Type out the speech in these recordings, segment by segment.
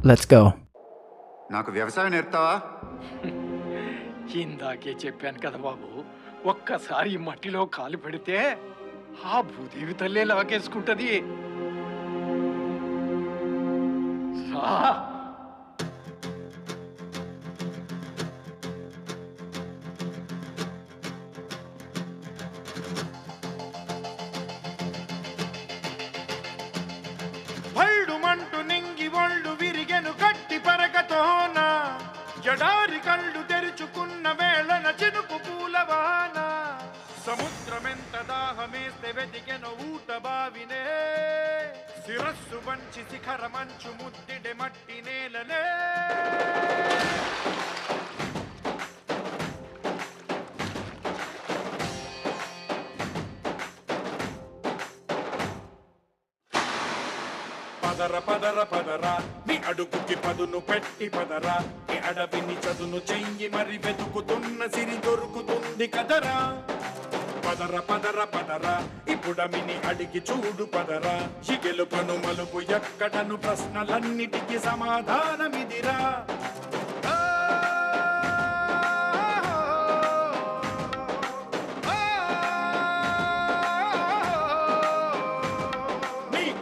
Let's go. నాకు వ్యవసాయం నేర్పుతావా? ఇందాకే చెప్పాను కదా బాబు, ఒక్కసారి ఈ మట్టిలో కాలు పెడితే ఆ భూదేవి తల్లే లాగేసుకుంటది. రా. భళ్ళుమంటూ నింగి ఒళ్ళు విరిగెను గట్టి పరకతోన, జడారి కళ్ళు తెరుచుకున్న వేళన చినుకు పూలవాన, సముద్రమెంత దాహమేస్తే వెతికెను ఊట బావినే, శిరస్సు వంచి శిఖర మంచు ముద్దిడె మట్టి నేలనే. పదర పదర పదరా నీ అడుగుకి పదును పెట్టి పదరా, నీ అడవిని చదును చెయ్యి మరి వెతుకుతున్న సిరి దొరుకుతుంది కదరా. పదర పదర పదరా ఇప్పుడమిని అడిగి చూడు పదరా, ఈ గెలుపను మలుపు ఎక్కడను ప్రశ్నలన్నిటికీ సమాధానమిదిరా.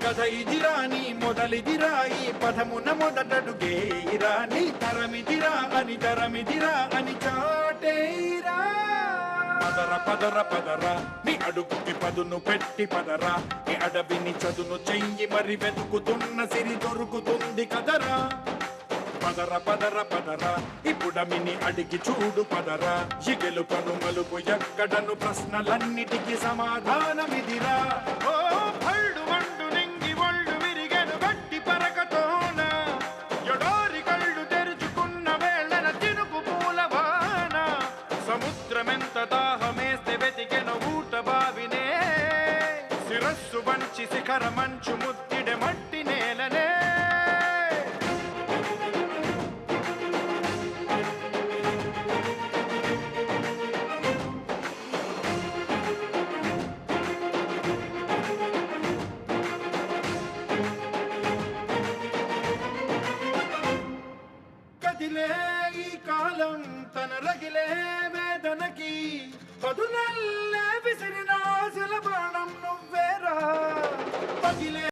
కథ ఇదిరా నీ మొదలిదిరా, ఈ పదమున మొదటడుగేయిరా, నీ తరమిదిరా అని తరమిదిరా అని చాటేరా. పదర పదర పదరా నీ అడుగుకి పదును పెట్టి పదరా, నీ అడవిని చదును చెయ్యి మరి వెతుకుతున్న సిరి దొరుకుతుంది కదరా. పదర పదర పదరా ఇప్పుడమిని అడిగి చూడు పదరా, ఈ గెలుపను మలుపు ఎక్కడను ప్రశ్నలన్నిటికీ సమాధానమిదిరా. ఓ భళ్ళు మండు నింగి ఒళ్ళు విరిగెను గట్టి పరకతోన, ఎడారి కళ్ళు తెరుచుకున్న వేళన చినుకు పూలవాన, సముద్రమెంత దాహమేస్తే వెతికెను ఊట బావినే, శిరస్సు వంచి శిఖర మంచు ముద్దిడె మట్టి నేలనే. కదిలే ఈ కాలం తన రగిలే వేదనకి, పదునల్లే విసిరిన శిల బాణం నువ్వేరా. పగిలే